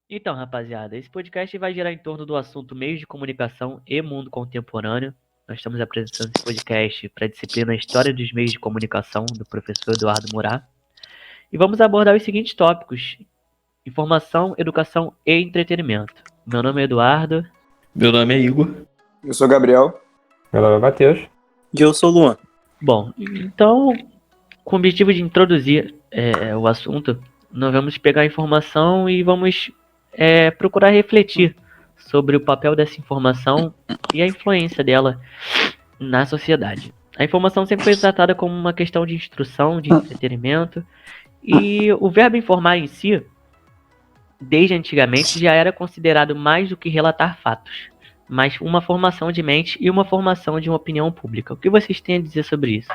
Então, rapaziada, esse podcast vai girar em torno do assunto meios de comunicação e mundo contemporâneo. Nós estamos apresentando esse podcast para a disciplina História dos Meios de Comunicação, do professor Eduardo Murat. E vamos abordar os seguintes tópicos: informação, educação e entretenimento. Meu nome é Eduardo. Meu nome é Igor. Eu sou Gabriel. Meu nome é Matheus. E eu sou o Luan. Bom, então, com o objetivo de introduzir o assunto, nós vamos pegar a informação e vamos procurar refletir sobre o papel dessa informação e a influência dela na sociedade. A informação sempre foi tratada como uma questão de instrução, de entretenimento, e o verbo informar em si, desde antigamente, já era considerado mais do que relatar fatos, mas uma formação de mente e uma formação de uma opinião pública. O que vocês têm a dizer sobre isso?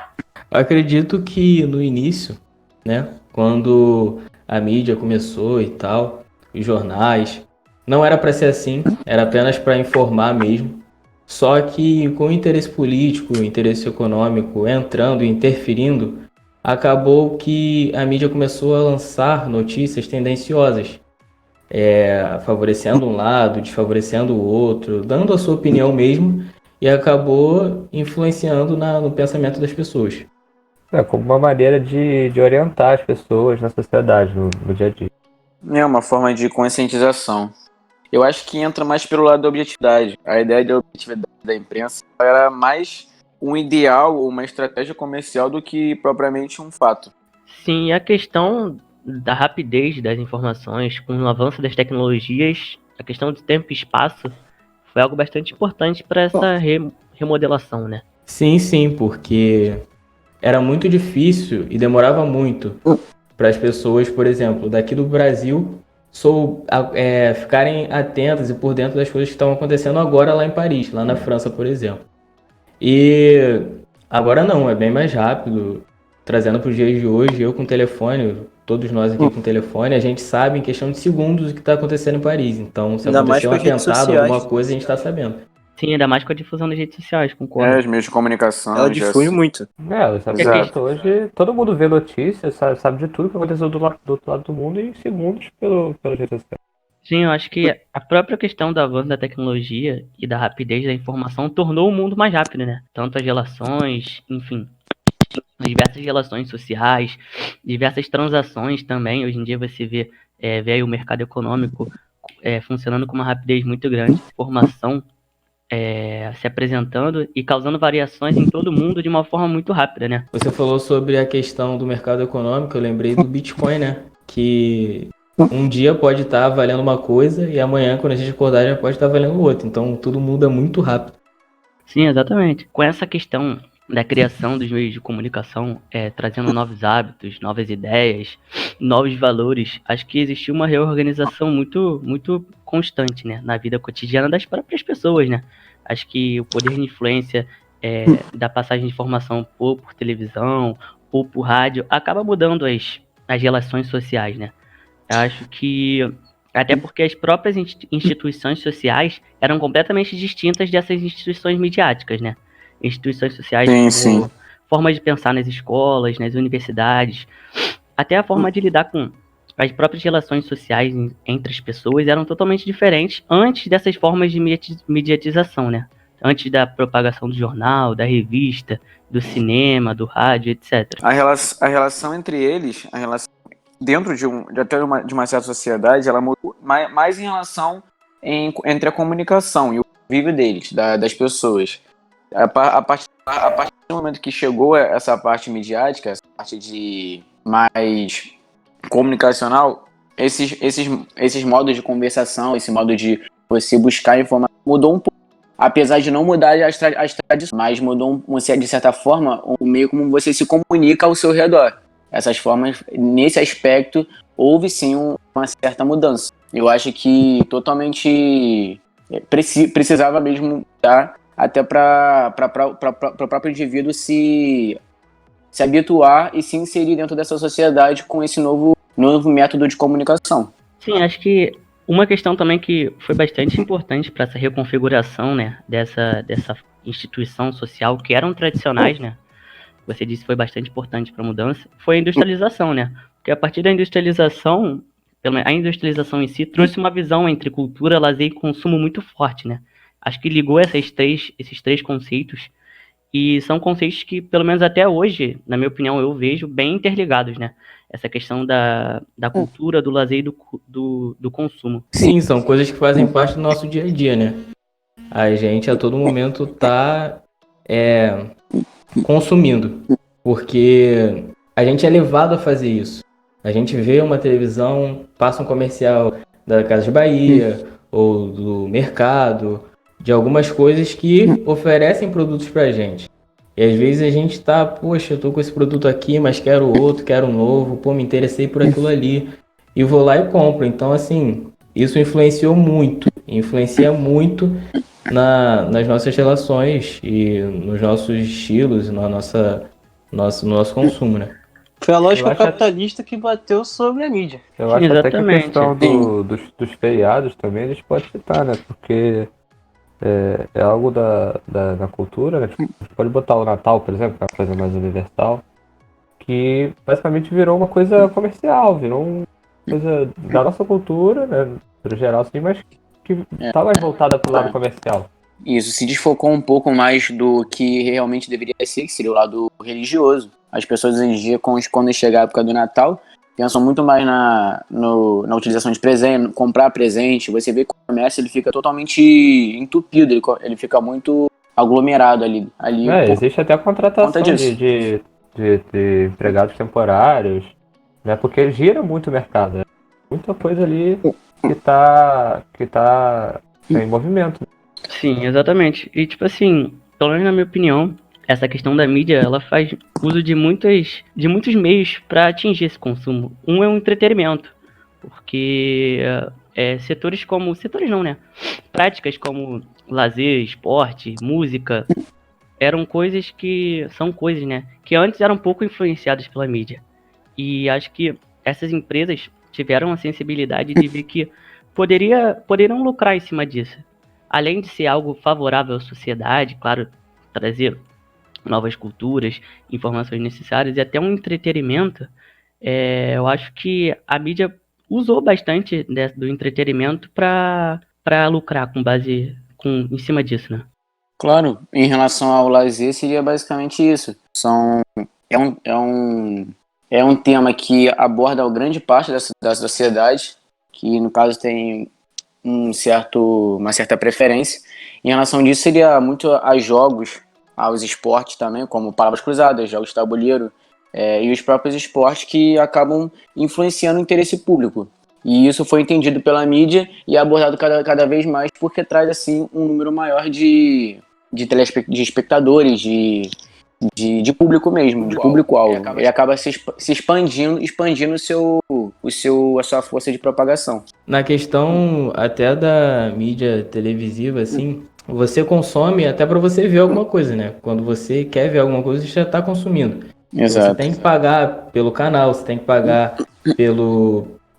Eu acredito que no início, né, quando a mídia começou e tal, os jornais, não era para ser assim, era apenas para informar mesmo. Só que com o interesse político, o interesse econômico entrando e interferindo, acabou que a mídia começou a lançar notícias tendenciosas, favorecendo um lado, desfavorecendo o outro, dando a sua opinião mesmo, e acabou influenciando no pensamento das pessoas. Como uma maneira de orientar as pessoas na sociedade, no dia a dia. É uma forma de conscientização. Eu acho que entra mais pelo lado da objetividade. A ideia da objetividade da imprensa era mais um ideal ou uma estratégia comercial do que propriamente um fato. Sim, a questão da rapidez das informações, com o avanço das tecnologias, a questão de tempo e espaço foi algo bastante importante para essa remodelação, né? Sim, porque era muito difícil e demorava muito para as pessoas, por exemplo, daqui do Brasil, ficarem atentas e por dentro das coisas que estão acontecendo agora lá em Paris, lá na França, por exemplo. E agora não, é bem mais rápido, trazendo para os dias de hoje, eu com telefone, todos nós aqui com telefone, a gente sabe em questão de segundos o que está acontecendo em Paris. Então, se acontecer um atentado, alguma coisa, a gente está sabendo. Sim, ainda mais com a difusão das redes sociais, concordo. Os meios de comunicação. Ela difune muito. Hoje todo mundo vê notícias, sabe de tudo que aconteceu do outro lado do mundo em segundos pelas redes sociais. Sim, eu acho que a própria questão do avanço da tecnologia e da rapidez da informação tornou o mundo mais rápido, né? Tanto as relações, enfim, as diversas relações sociais, diversas transações também. Hoje em dia você vê aí o mercado econômico funcionando com uma rapidez muito grande, informação se apresentando e causando variações em todo mundo de uma forma muito rápida, né? Você falou sobre a questão do mercado econômico, eu lembrei do Bitcoin, né? Que um dia pode estar valendo uma coisa e amanhã, quando a gente acordar, já pode estar valendo outra. Então, tudo muda muito rápido. Sim, exatamente. Com essa questão da criação dos meios de comunicação, trazendo novos hábitos, novas ideias, novos valores, acho que existiu uma reorganização muito, muito constante, né, na vida cotidiana das próprias pessoas, né? Acho que o poder de influência da passagem de informação por televisão ou por rádio acaba mudando as relações sociais, né? Eu acho que até porque as próprias instituições sociais eram completamente distintas dessas instituições midiáticas, né? Instituições sociais como forma de pensar nas escolas, nas universidades, até a forma de lidar com as próprias relações sociais entre as pessoas eram totalmente diferentes antes dessas formas de mediatização, né? Antes da propagação do jornal, da revista, do cinema, do rádio, etc. A relação entre eles, dentro de uma certa sociedade, ela mudou mais em relação entre a comunicação e o convívio deles, das pessoas. A partir do momento que chegou essa parte midiática, essa parte de mais comunicacional, esses modos de conversação, esse modo de você buscar informação mudou um pouco. Apesar de não mudar as tradições, mas mudou, de certa forma, o meio como você se comunica ao seu redor. Essas formas, nesse aspecto, houve sim uma certa mudança. Eu acho que totalmente precisava mesmo mudar, até para o próprio indivíduo se habituar e se inserir dentro dessa sociedade com esse novo método de comunicação. Sim, acho que uma questão também que foi bastante importante para essa reconfiguração, né, dessa instituição social que eram tradicionais, né? Você disse que foi bastante importante para a mudança, foi a industrialização, né? Porque a partir da industrialização pelo menos a industrialização em si, trouxe uma visão entre cultura, lazer e consumo muito forte, né? Acho que ligou esses três conceitos, e são conceitos que, pelo menos até hoje, na minha opinião, eu vejo bem interligados, né? Essa questão da cultura, do lazer e do consumo. Sim, são coisas que fazem parte do nosso dia a dia, né? A gente a todo momento tá consumindo, porque a gente é levado a fazer isso. A gente vê uma televisão, passa um comercial da Casa de Bahia ou do mercado, de algumas coisas que oferecem produtos pra gente. E às vezes a gente tá, poxa, eu tô com esse produto aqui, mas quero outro, quero um novo, pô, me interessei por aquilo ali, e vou lá e compro. Então, assim, isso influencia muito nas nossas relações e nos nossos estilos, no nosso consumo, né? Foi a lógica Eu acho- capitalista que bateu sobre a mídia. Eu acho até que a Exatamente. questão dos feriados também a gente pode citar, né? Porque é algo da cultura, né? Tipo, a gente pode botar o Natal, por exemplo, que é uma coisa mais universal, que basicamente virou uma coisa comercial, virou uma coisa da nossa cultura, né? No geral, sim, mas que tá mais voltada pro lado comercial. Isso, se desfocou um pouco mais do que realmente deveria ser, que seria o lado religioso. As pessoas hoje em dia, quando chega a época do Natal, pensam muito mais na utilização de presente, comprar presente. Você vê que o comércio ele fica totalmente entupido, ele fica muito aglomerado ali Existe até a contratação conta disso. de empregados temporários, né? Porque gira muito o mercado. Né? Muita coisa ali que tá em movimento. Sim, exatamente. E tipo assim, pelo menos na minha opinião, essa questão da mídia, ela faz uso de muitos meios para atingir esse consumo. Um é o entretenimento, porque setores não, né? Práticas como lazer, esporte, música, são coisas, né? Que antes eram pouco influenciadas pela mídia. E acho que essas empresas tiveram a sensibilidade de ver que poderiam lucrar em cima disso. Além de ser algo favorável à sociedade, claro, trazer novas culturas, informações necessárias e até um entretenimento, eu acho que a mídia usou bastante do entretenimento para lucrar em cima disso, né? Claro, em relação ao lazer seria basicamente isso. É um, é um, é um tema que aborda grande parte da sociedade, que no caso tem uma certa preferência. Em relação disso seria muito a jogos, aos esportes também, como palavras cruzadas, jogos de tabuleiro, e os próprios esportes que acabam influenciando o interesse público. E isso foi entendido pela mídia e é abordado cada vez mais porque traz assim um número maior de espectadores, de público mesmo, de público-alvo. Ele acaba se expandindo a sua força de propagação. Na questão até da mídia televisiva, assim, você consome até para você ver alguma coisa, né? Quando você quer ver alguma coisa, você já está consumindo. Exato. Você tem que pagar pelo canal, você tem que pagar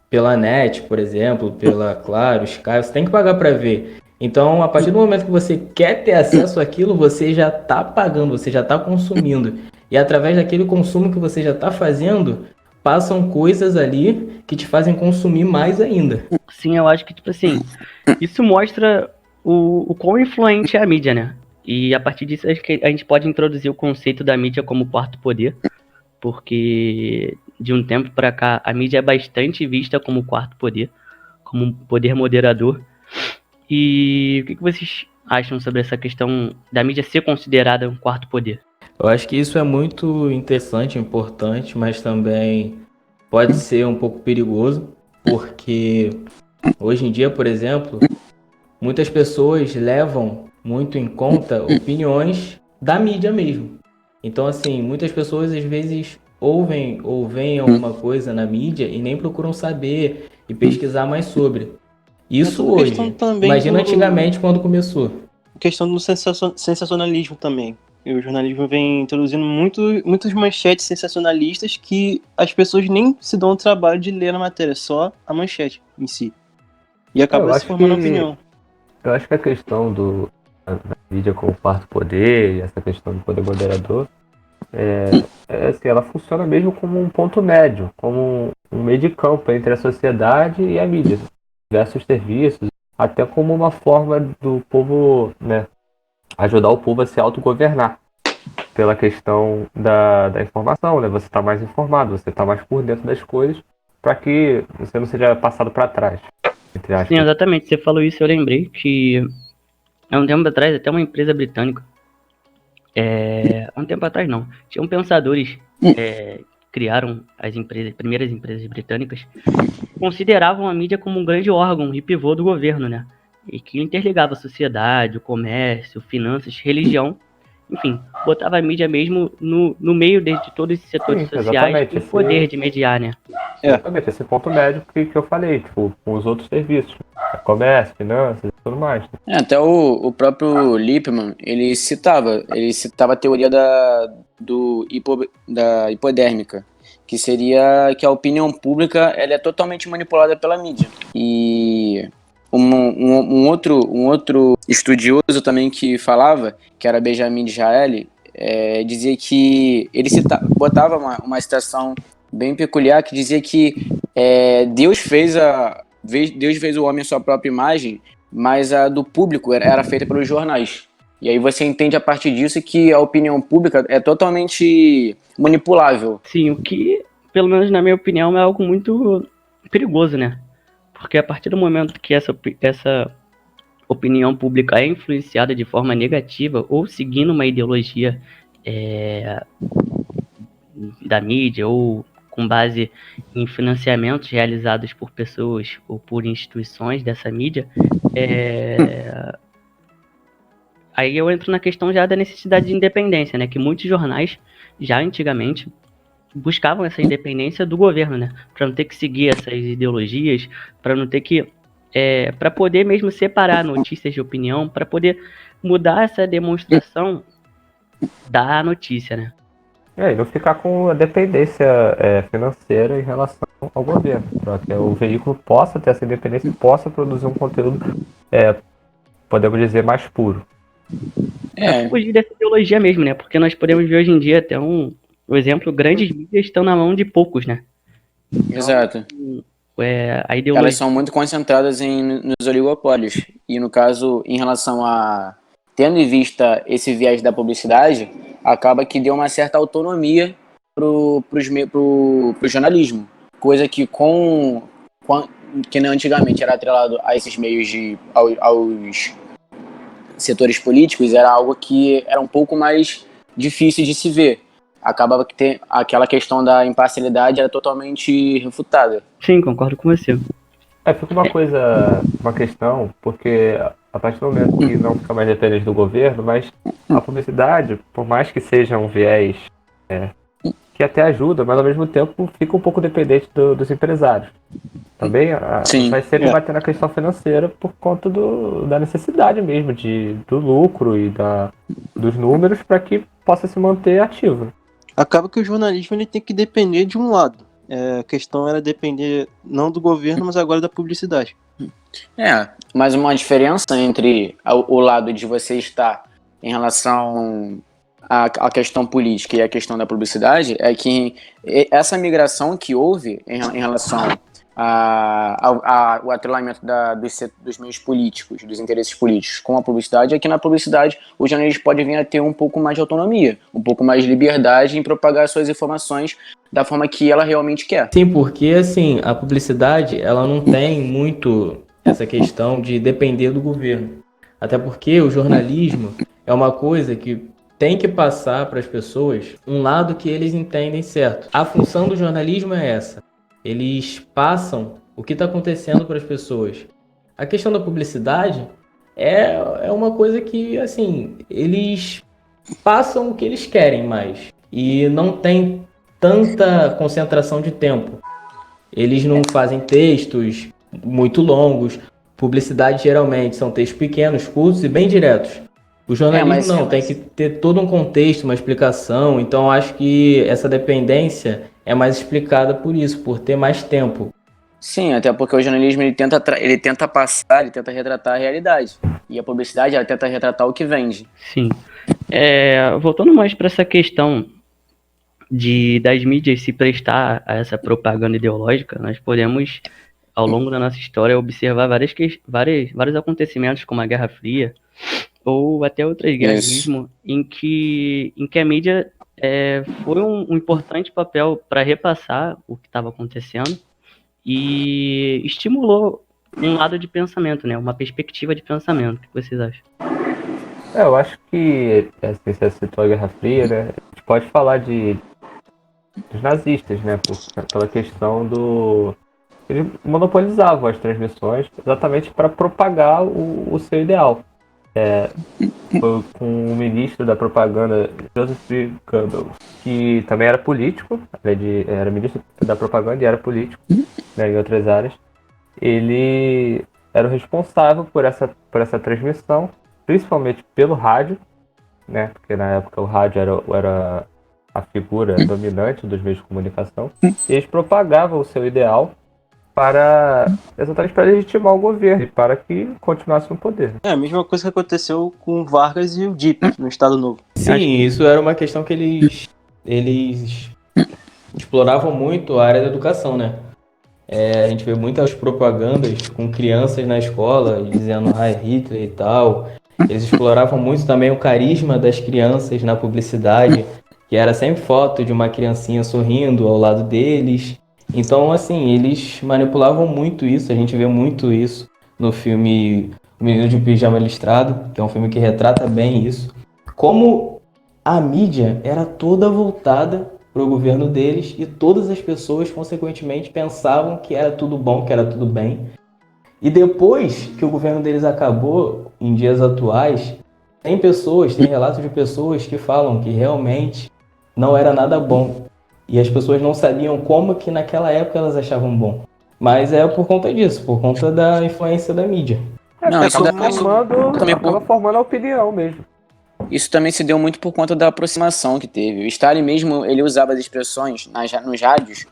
pela net, por exemplo, pela Claro, Sky, você tem que pagar para ver. Então, a partir do momento que você quer ter acesso àquilo, você já está pagando, você já está consumindo. E através daquele consumo que você já está fazendo, passam coisas ali que te fazem consumir mais ainda. Sim, eu acho que, tipo assim, isso mostra o quão influente é a mídia, né? E a partir disso, acho que a gente pode introduzir o conceito da mídia como quarto poder, porque de um tempo para cá a mídia é bastante vista como quarto poder, como um poder moderador. E o que vocês acham sobre essa questão da mídia ser considerada um quarto poder? Eu acho que isso é muito interessante, importante, mas também pode ser um pouco perigoso, porque hoje em dia, por exemplo, muitas pessoas levam muito em conta opiniões da mídia mesmo. Então, assim, muitas pessoas às vezes ouvem ou veem alguma coisa na mídia e nem procuram saber e pesquisar mais sobre. Isso tudo questão hoje. também Imagina antigamente quando começou. Questão do sensacionalismo também. E o jornalismo vem introduzindo muitas manchetes sensacionalistas que as pessoas nem se dão o trabalho de ler a matéria, só a manchete em si. E acaba se formando opinião. Eu acho que a questão da mídia como quarto poder, essa questão do poder moderador, assim, ela funciona mesmo como um ponto médio, como um meio de campo entre a sociedade e a mídia, diversos serviços, até como uma forma do povo, né, ajudar o povo a se autogovernar pela questão da informação, né? Você está mais informado, você está mais por dentro das coisas para que você não seja passado para trás, entre Sim, aspas. exatamente. Você falou isso, eu lembrei que há um tempo atrás, até uma empresa britânica, há um tempo atrás não, tinham pensadores criaram as primeiras empresas britânicas, consideravam a mídia como um grande órgão e pivô do governo, né? E que interligava a sociedade, o comércio, finanças, religião, enfim, botava a mídia mesmo no meio de todos esses setores Sim, sociais exatamente. com o poder de mediar, né? Exatamente, esse ponto médio que eu falei, tipo, com os outros serviços, comércio, finanças e tudo mais. Até o próprio Lippmann, ele citava a teoria da hipodérmica, que seria que a opinião pública ela é totalmente manipulada pela mídia. E um outro estudioso também que falava, que era Benjamin Disraeli, dizia que botava uma citação bem peculiar que dizia que Deus fez o homem à sua própria imagem, mas a do público era feita pelos jornais. E aí você entende a partir disso que a opinião pública é totalmente manipulável. Sim, o que, pelo menos na minha opinião, é algo muito perigoso, né? Porque a partir do momento que essa opinião pública é influenciada de forma negativa ou seguindo uma ideologia da mídia ou com base em financiamentos realizados por pessoas ou por instituições dessa mídia, aí eu entro na questão já da necessidade de independência, né? Que muitos jornais, já antigamente, buscavam essa independência do governo, né? Para não ter que seguir essas ideologias, para não ter que para poder mesmo separar notícias de opinião, para poder mudar essa demonstração da notícia, né? E não ficar com a dependência financeira em relação ao governo, para que o veículo possa ter essa independência e possa produzir um conteúdo, podemos dizer, mais puro. Fugir dessa ideologia mesmo, né? Porque nós podemos ver hoje em dia até um exemplo, grandes mídias estão na mão de poucos, né? Exato. A ideologia... Elas são muito concentradas nos oligopólios. E no caso, em relação a... Tendo em vista esse viés da publicidade, acaba que deu uma certa autonomia pro jornalismo. Coisa que que antigamente era atrelado a esses meios aos setores políticos, era algo que era um pouco mais difícil de se ver. Acabava que aquela questão da imparcialidade era totalmente refutada. Sim, concordo com você. Fica uma questão, porque a partir do momento que não fica mais dependente do governo, mas a publicidade, por mais que seja um viés que até ajuda, mas ao mesmo tempo fica um pouco dependente dos empresários. Também vai sempre bater na questão financeira por conta da necessidade mesmo do lucro e dos números para que possa se manter ativo. Acaba que o jornalismo ele tem que depender de um lado. A questão era depender não do governo, mas agora da publicidade. Mas uma diferença entre o lado de você estar em relação à questão política e a questão da publicidade é que essa migração que houve em relação ao atrelamento dos meios políticos, dos interesses políticos com a publicidade, é que na publicidade o jornalista pode vir a ter um pouco mais de autonomia, um pouco mais de liberdade em propagar suas informações da forma que ela realmente quer. Sim, porque assim, a publicidade ela não tem muito essa questão de depender do governo. Até porque o jornalismo é uma coisa que tem que passar para as pessoas um lado que eles entendem certo. A função do jornalismo é essa. Eles passam o que está acontecendo para as pessoas. A questão da publicidade é uma coisa que, assim, eles passam o que eles querem mais. E não tem tanta concentração de tempo. Eles não fazem textos muito longos. Publicidade, geralmente, são textos pequenos, curtos e bem diretos. O jornalismo tem que ter todo um contexto, uma explicação. Então, acho que essa dependência é mais explicada por isso, por ter mais tempo. Sim, até porque o jornalismo ele tenta passar, ele tenta retratar a realidade. E a publicidade ela tenta retratar o que vende. Sim. Voltando mais para essa questão das mídias se prestar a essa propaganda ideológica, nós podemos, ao longo da nossa história, observar vários acontecimentos, como a Guerra Fria, ou até outras guerras Isso. mesmo, em que a mídia foi um importante papel para repassar o que estava acontecendo e estimulou um lado de pensamento, né? Uma perspectiva de pensamento. O que vocês acham? Eu acho que, assim, você citou a Guerra Fria, né? A gente pode falar dos nazistas, né? Pela questão do... Eles monopolizavam as transmissões exatamente para propagar o seu ideal. Foi com o ministro da propaganda, Joseph Goebbels, que também era político, era ministro da propaganda e era político, né, em outras áreas. Ele era o responsável por essa transmissão, principalmente pelo rádio, né, porque na época o rádio era a figura dominante dos meios de comunicação, e eles propagavam o seu ideal exatamente para legitimar o governo e para que continuasse no poder. É a mesma coisa que aconteceu com o Vargas e o DIP no Estado Novo. Sim, isso era uma questão que eles exploravam muito a área da educação, né? A gente vê muitas propagandas com crianças na escola dizendo Hitler e tal. Eles exploravam muito também o carisma das crianças na publicidade, que era sempre foto de uma criancinha sorrindo ao lado deles. Então, assim, eles manipulavam muito isso, a gente vê muito isso no filme O Menino de Pijama Listrado, que é um filme que retrata bem isso. Como a mídia era toda voltada para o governo deles e todas as pessoas, consequentemente, pensavam que era tudo bom, que era tudo bem. E depois que o governo deles acabou, em dias atuais, tem relatos de pessoas que falam que realmente não era nada bom. E as pessoas não sabiam como que naquela época elas achavam bom. Mas é por conta disso, por conta da influência da mídia. Não, isso Acaba formando a opinião mesmo. Isso também se deu muito por conta da aproximação que teve. O Stalin mesmo, ele usava as expressões nos rádios,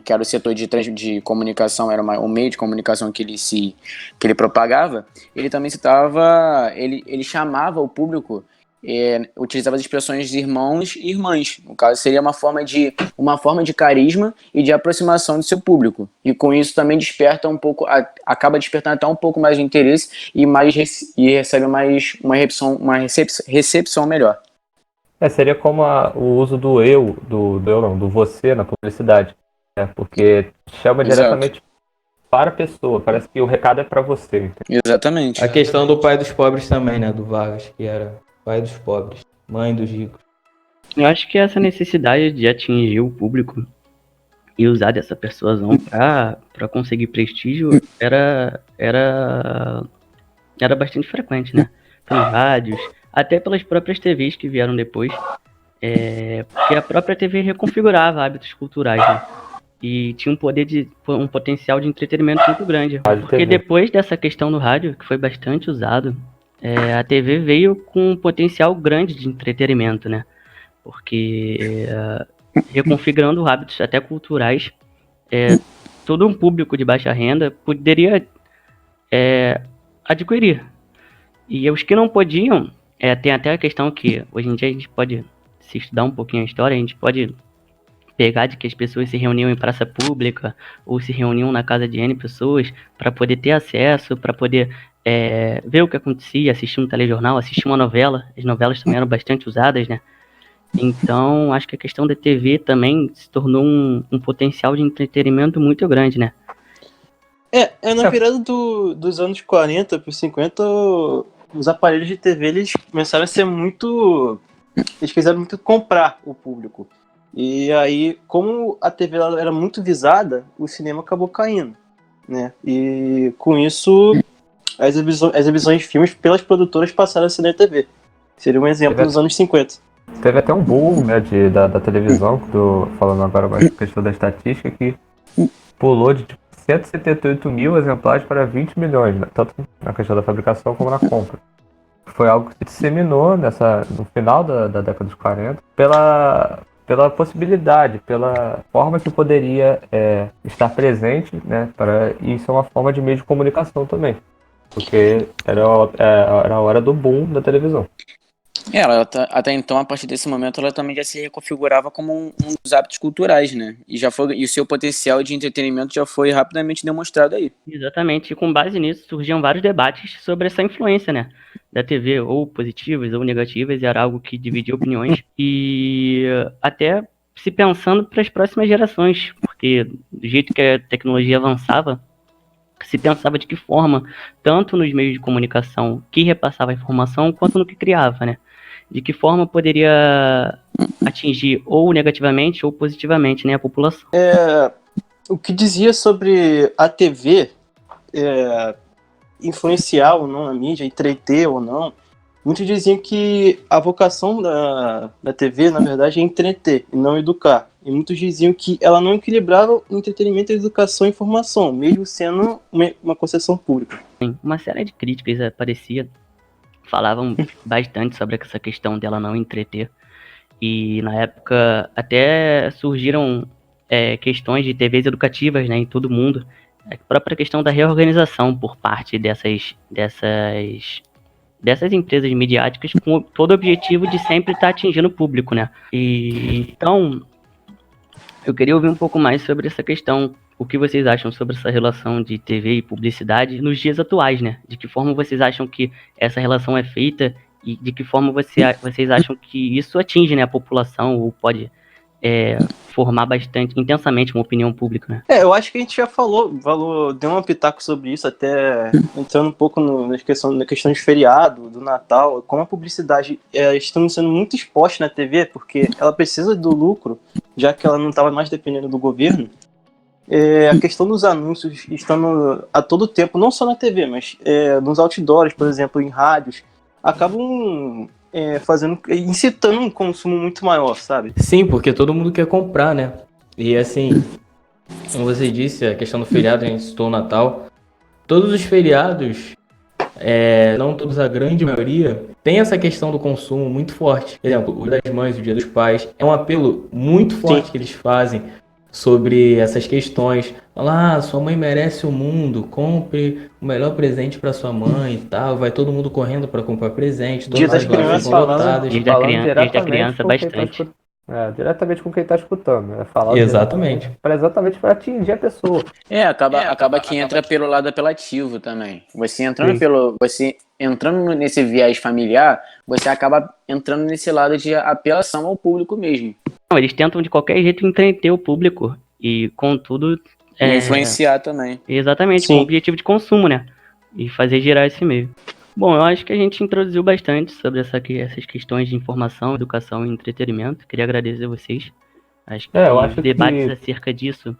que era o setor de comunicação, era o meio de comunicação que ele propagava. Ele também citava, ele chamava o público, utilizava as expressões de irmãos e irmãs. No caso, seria uma forma de carisma e de aproximação do seu público. E com isso também desperta um pouco, acaba despertando até um pouco mais de interesse e recebe mais uma recepção melhor. Seria como o uso do eu, do você na publicidade. Porque chama diretamente para a pessoa. Parece que o recado é para você. Entendeu? Exatamente. A questão do pai dos pobres também, né? Do Vargas, que era pai dos pobres, mãe dos ricos. Eu acho que essa necessidade de atingir o público e usar dessa persuasão para conseguir prestígio era bastante frequente, né? Pelos rádios, até pelas próprias TVs que vieram depois, porque a própria TV reconfigurava hábitos culturais, né? E tinha um potencial de entretenimento muito grande. Porque depois dessa questão do rádio, que foi bastante usado, a TV veio com um potencial grande de entretenimento, né? Porque reconfigurando hábitos até culturais, todo um público de baixa renda poderia adquirir. E os que não podiam, tem até a questão que hoje em dia a gente pode, se estudar um pouquinho a história, a gente pode pegar de que as pessoas se reuniam em praça pública ou se reuniam na casa de N pessoas para poder ter acesso, para poder ver o que acontecia, assistir um telejornal, assistir uma novela. As novelas também eram bastante usadas, né? Então, acho que a questão da TV também se tornou um potencial de entretenimento muito grande, né? Na virada dos anos 40 para os 50, os aparelhos de TV, eles começaram a ser muito... Eles quiseram muito comprar o público. E aí, como a TV era muito visada, o cinema acabou caindo, né? E com isso, as exibições de filmes pelas produtoras passaram a ser na TV. Seria um exemplo dos anos 50. Teve até um boom, né, da televisão, falando agora mais da questão da estatística, que pulou de 178 mil exemplares para 20 milhões, né? Tanto na questão da fabricação como na compra. Foi algo que se disseminou no final da década de 40 pela possibilidade, pela forma que poderia estar presente, né, e isso é uma forma de meio de comunicação também, porque era a hora do boom da televisão. Até então, a partir desse momento, ela também já se reconfigurava como um dos hábitos culturais, né? E o seu potencial de entretenimento já foi rapidamente demonstrado aí. Exatamente, e com base nisso surgiam vários debates sobre essa influência, né, da TV, ou positivas ou negativas, e era algo que dividia opiniões, e até se pensando para as próximas gerações, porque do jeito que a tecnologia avançava, se pensava de que forma, tanto nos meios de comunicação que repassava a informação, quanto no que criava, né, de que forma poderia atingir ou negativamente ou positivamente, né, a população. O que dizia sobre a TV influenciar ou não a mídia, entreter ou não, muitos diziam que a vocação da TV, na verdade, é entreter e não educar. E muitos diziam que ela não equilibrava o entretenimento, a educação e informação, mesmo sendo uma concessão pública. Uma série de críticas aparecia, falavam bastante sobre essa questão dela não entreter. E na época até surgiram questões de TVs educativas, né, em todo o mundo. A própria questão da reorganização por parte dessas empresas midiáticas, com todo o objetivo de sempre estar atingindo o público, né? E então eu queria ouvir um pouco mais sobre essa questão. O que vocês acham sobre essa relação de TV e publicidade nos dias atuais, né? De que forma vocês acham que essa relação é feita e de que forma vocês acham que isso atinge, né, a população ou pode formar bastante, intensamente uma opinião pública, né? Eu acho que a gente já deu um pitaco sobre isso, até entrando um pouco na questão de feriado, do Natal, como a publicidade está sendo muito exposta na TV, porque ela precisa do lucro, já que ela não estava mais dependendo do governo. A questão dos anúncios estando a todo tempo, não só na TV, mas nos outdoors, por exemplo, em rádios, acabam incitando um consumo muito maior, sabe? Sim, porque todo mundo quer comprar, né? E assim, como você disse, a questão do feriado, a gente citou o Natal. Todos os feriados, não todos, a grande maioria, tem essa questão do consumo muito forte. Por exemplo, o Dia das Mães, o Dia dos Pais, é um apelo muito forte que eles fazem sobre essas questões. Falar, sua mãe merece o mundo, compre o melhor presente para sua mãe e tal. Vai todo mundo correndo para comprar presente, Dia todas das as lojas crianças ficam lotadas. Desde a criança, bastante. Diretamente com quem tá escutando. Exatamente. Exatamente para atingir a pessoa. Acaba que entra pelo lado apelativo também. Você entrando nesse viés familiar, você acaba entrando nesse lado de apelação ao público mesmo. Não, eles tentam de qualquer jeito entreter o público e, contudo, E influenciar também. Exatamente, com o objetivo de consumo, né? E fazer girar esse meio. Bom, eu acho que a gente introduziu bastante sobre essas questões de informação, educação e entretenimento. Queria agradecer a vocês. Acho que os debates acerca disso,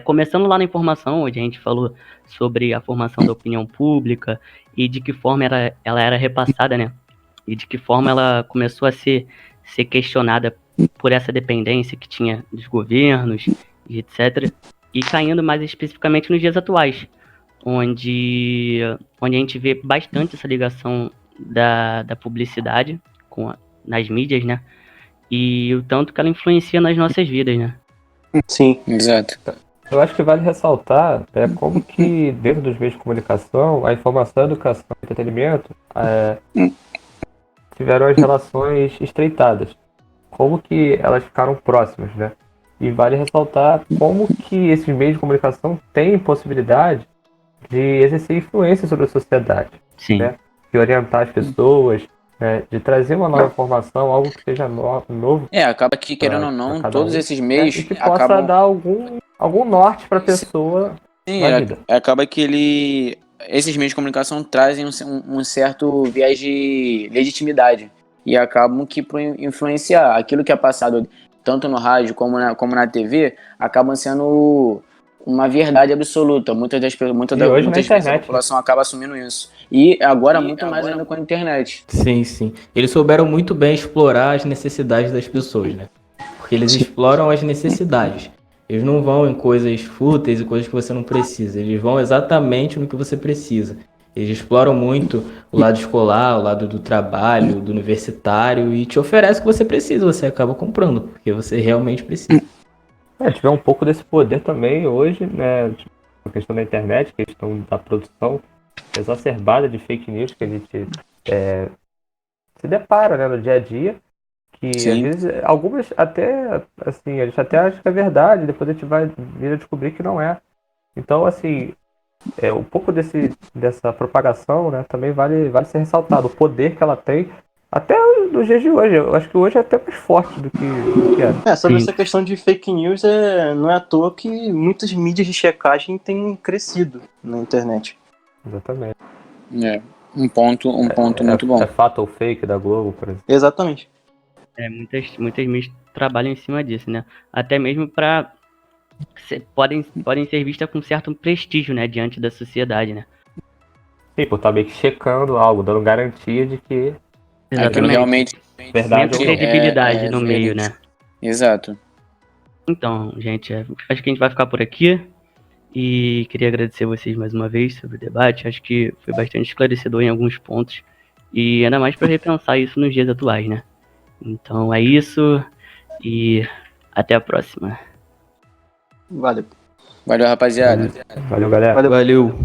começando lá na informação, onde a gente falou sobre a formação da opinião pública e de que forma ela era repassada, né? E de que forma ela começou a ser questionada por essa dependência que tinha dos governos e etc. E caindo mais especificamente nos dias atuais, onde a gente vê bastante essa ligação da publicidade nas mídias, né? E o tanto que ela influencia nas nossas vidas, né? Sim, exato. Eu acho que vale ressaltar como que dentro dos meios de comunicação, a informação, a educação e o entretenimento tiveram as relações estreitadas. Como que elas ficaram próximas, né? E vale ressaltar como que esses meios de comunicação têm possibilidade de exercer influência sobre a sociedade. Sim. Né? De orientar as pessoas, né? De trazer uma nova informação, algo que seja novo. Acaba que, querendo ou não, todos esses meios e que possa dar algum norte para a pessoa na vida. Acaba que esses meios de comunicação trazem um certo viés de legitimidade e acabam que por influenciar aquilo que é passado tanto no rádio como na TV, acabam sendo uma verdade absoluta. Muitas vezes a população acaba assumindo isso. E agora muito mais ainda com a internet. Sim, sim. Eles souberam muito bem explorar as necessidades das pessoas, né? Porque eles exploram as necessidades. Eles não vão em coisas fúteis e coisas que você não precisa. Eles vão exatamente no que você precisa. Eles exploram muito o lado escolar, o lado do trabalho, do universitário e te oferece o que você precisa. Você acaba comprando, porque você realmente precisa. Tiver um pouco desse poder também hoje, né? A questão da internet, a questão da produção exacerbada de fake news que a gente se depara, né, no dia a dia, que às Sim. vezes algumas até, assim, a gente até acha que é verdade, depois a gente vai vir a descobrir que não é. Então, assim, um pouco dessa propagação, né, também vale ser ressaltado, o poder que ela tem, até nos dias de hoje. Eu acho que hoje é até mais forte do que era. Sobre Sim. essa questão de fake news, não é à toa que muitas mídias de checagem têm crescido na internet. Exatamente. Um ponto muito bom. É fato ou fake da Globo, por exemplo. Exatamente. Muitas mídias trabalham em cima disso, né? Até mesmo para podem ser vistas com certo prestígio, né, diante da sociedade, né? Sim, por estar meio que checando algo, dando garantia de que Aquilo realmente verdade Menos ou não. credibilidade no meio, verídico. né? Exato. Então, gente, acho que a gente vai ficar por aqui. E queria agradecer vocês mais uma vez sobre o debate. Acho que foi bastante esclarecedor em alguns pontos. E ainda mais para repensar isso nos dias atuais, né? Então é isso. E até a próxima. Valeu. Valeu, rapaziada. Valeu, galera. Valeu. Valeu.